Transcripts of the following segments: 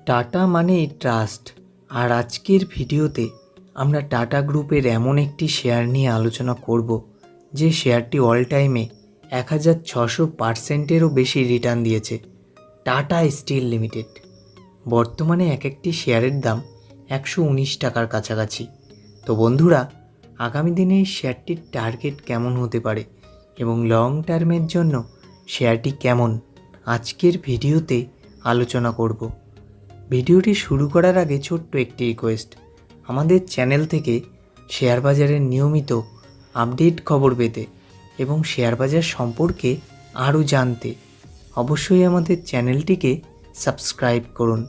Tata মানেই trust. আর আজকের ভিডিওতে আমরা টাটা গ্রুপের এমন একটি শেয়ার নিয়ে আলোচনা করব যে শেয়ারটি অল টাইমে 1600%-এরও বেশি রিটার্ন দিয়েছে। Tata Steel Limited. বর্তমানে এক একটি শেয়ারের দাম 119 টাকার কাছাকাছি। তো বন্ধুরা, আগামী দিনে এই শেয়ারটির টার্গেট কেমন হতে পারে এবং লং টার্মের জন্য শেয়ারটি কেমন, আজকের ভিডিওতে আলোচনা করব। ভিডিওটি শুরু করার আগে ছোট্ট একটি রিকোয়েস্ট, আমাদের চ্যানেল থেকে শেয়ার বাজারের নিয়মিত আপডেট খবর পেতে এবং শেয়ার বাজার সম্পর্কে আরও জানতে অবশ্যই আমাদের চ্যানেলটিকে সাবস্ক্রাইব করুন।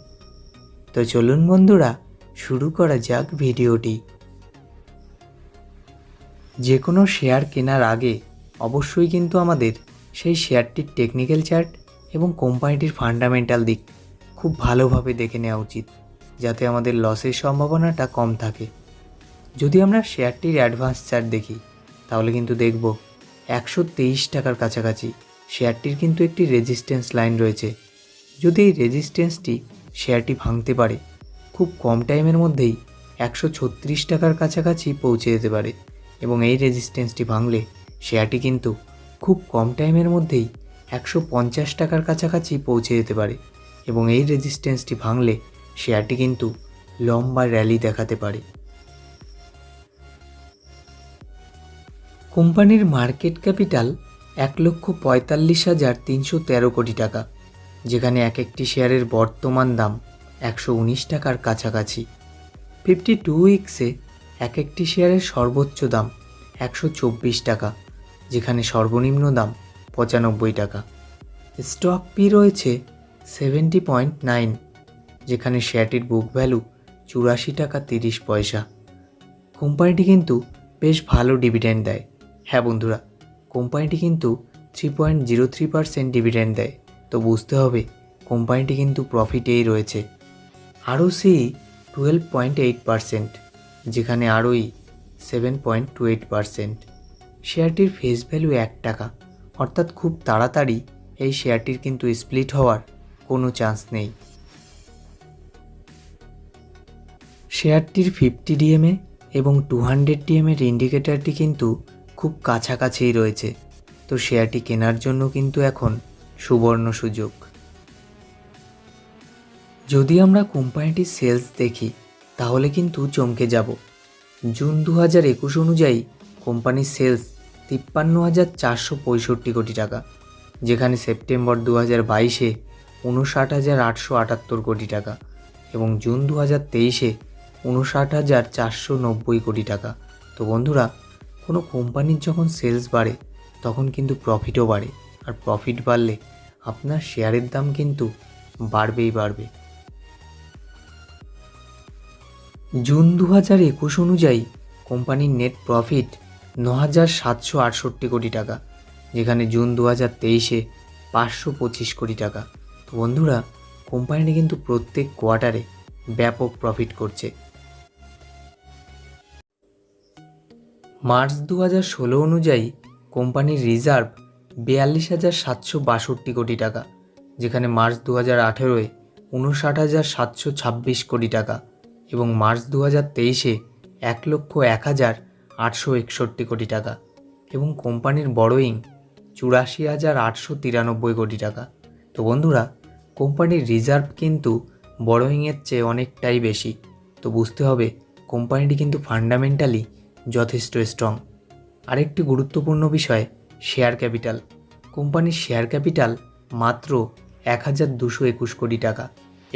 তো চলুন বন্ধুরা, শুরু করা যাক ভিডিওটি। যে কোনো শেয়ার কেনার আগে অবশ্যই কিন্তু আমাদের সেই শেয়ারটির টেকনিক্যাল চার্ট এবং কোম্পানিটির ফান্ডামেন্টাল দিক খুব ভালোভাবে দেখে নেওয়া উচিত, যাতে আমাদের লসের সম্ভাবনাটা কম থাকে। যদি আমরা শেয়ারটির অ্যাডভান্স চার্ট দেখি তাহলে কিন্তু দেখব 123 টাকার কাছাকাছি শেয়ারটির কিন্তু একটি রেজিস্ট্যান্স লাইন রয়েছে। যদি এই রেজিস্ট্যান্সটি শেয়ারটি ভাঙতে পারে, খুব কম টাইমের মধ্যেই 136 টাকার কাছাকাছি পৌঁছে যেতে পারে এবং এই রেজিস্ট্যান্সটি ভাঙলে শেয়ারটি কিন্তু খুব কম টাইমের মধ্যেই 150 টাকার কাছাকাছি পৌঁছে যেতে পারে এবং এই রেজিস্ট্যান্সটি ভাঙলে শেয়ারটি কিন্তু লম্বা র্যালি দেখাতে পারে। কোম্পানির মার্কেট ক্যাপিটাল 1,45,313 কোটি টাকা, যেখানে এক একটি শেয়ারের বর্তমান দাম 119 টাকার কাছাকাছি। 52 উইক্সে এক একটি শেয়ারের সর্বোচ্চ দাম 124 টাকা, যেখানে সর্বনিম্ন দাম 95 টাকা। স্টক পি রয়েছে 70.9, যেখানে শেয়ারটির বুক ভ্যালু 84 টাকা 30 পয়সা। কোম্পানিটি কিন্তু বেশ ভালো ডিভিডেন্ড দেয়। হ্যাঁ বন্ধুরা, কোম্পানিটি কিন্তু 3.03% ডিভিডেন্ড দেয়। তো বুঝতে হবে কোম্পানিটি কিন্তু প্রফিটেই রয়েছে। আরওসি 12.8%, যেখানে আরওই 7.28%। শেয়ারটির ফেস ভ্যালু 1 টাকা, অর্থাৎ খুব তাড়াতাড়ি এই শেয়ারটির কিন্তু স্প্লিট হওয়ার কোনো চান্স নেই। শেয়ারটির 50 ডিএমএ এবং 200 ডিএমের ইন্ডিকেটরটি কিন্তু খুব কাছাকাছিই রয়েছে। তো শেয়ারটি কেনার জন্য কিন্তু এখন সুবর্ণ সুযোগ। যদি আমরা কোম্পানিটির সেলস দেখি তাহলে কিন্তু চমকে যাব। জুন 2021 অনুযায়ী কোম্পানির সেলস 53,465 কোটি টাকা, যেখানে সেপ্টেম্বর 2022-এ 59,878 কোটি টাকা এবং জুন 2023-এ 59,490 কোটি টাকা। তো বন্ধুরা, কোনো কোম্পানির যখন সেলস বাড়ে তখন কিন্তু প্রফিটও বাড়ে, আর প্রফিট বাড়লে আপনার শেয়ারের দাম কিন্তু বাড়বেই বাড়বে। জুন 2021 অনুযায়ী কোম্পানির নেট প্রফিট 9,768 কোটি টাকা, যেখানে জুন 2023-এ 525 কোটি টাকা। তো বন্ধুরা, কোম্পানিটি কিন্তু প্রত্যেক কোয়ার্টারে ব্যাপক প্রফিট করছে। মার্চ 2016 অনুযায়ী কোম্পানির রিজার্ভ 42,762 কোটি টাকা, যেখানে মার্চ 2018-এ 59,726 কোটি টাকা এবং মার্চ 2023-এ 1,01,861 কোটি টাকা এবং কোম্পানির বড়োইং 84,893 কোটি টাকা। তো বন্ধুরা, কোম্পানির রিজার্ভ কিন্তু বড়োইংয়ের চেয়ে অনেকটাই বেশি। তো বুঝতে হবে কোম্পানিটি কিন্তু ফান্ডামেন্টালি যথেষ্ট স্ট্রং। আরেকটি গুরুত্বপূর্ণ বিষয় শেয়ার ক্যাপিটাল। কোম্পানির শেয়ার ক্যাপিটাল মাত্র 1,221 কোটি টাকা।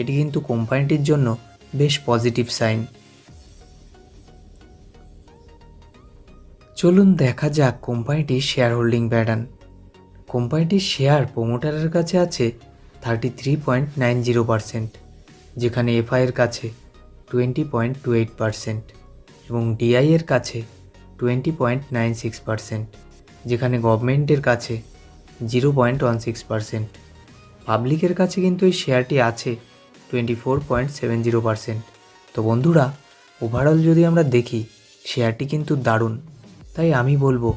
এটি কিন্তু কোম্পানিটির জন্য বেশ পজিটিভ সাইন। চলুন দেখা যাক কোম্পানিটির শেয়ার হোল্ডিং প্যাটার্ন। কোম্পানিটির শেয়ার প্রোমোটারের কাছে আছে 33.90%, যেখানে এফআইয়ের কাছে 20.28% এবং ডিআইয়ের কাছে 20.96%, যেখানে গভর্নমেন্টের কাছে 0.16%। পাবলিকের কাছে কিন্তু এই শেয়ারটি আছে 24.70%। তো বন্ধুরা, ওভারঅল যদি আমরা দেখি শেয়ারটি কিন্তু দারুণ। তাই আমি বলবো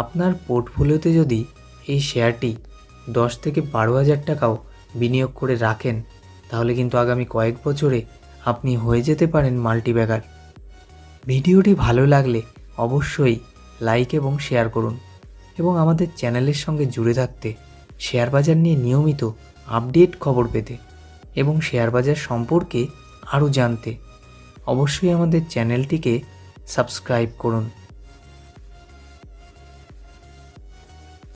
আপনার পোর্টফোলিওতে যদি এই শেয়ারটি 10 থেকে 12 হাজার টাকাও বিনিয়োগ করে রাখেন তাহলে কিন্তু আগামী কয়েক বছরে আপনি হয়ে যেতে পারেন মাল্টিব্যাগার। ভিডিওটি ভালো লাগলে অবশ্যই লাইক এবং শেয়ার করুন এবং আমাদের চ্যানেলের সঙ্গে জুড়ে থাকতে, শেয়ার বাজার নিয়ে নিয়মিত আপডেট খবর পেতে এবং শেয়ার বাজার সম্পর্কে আরও জানতে অবশ্যই আমাদের চ্যানেলটিকে সাবস্ক্রাইব করুন।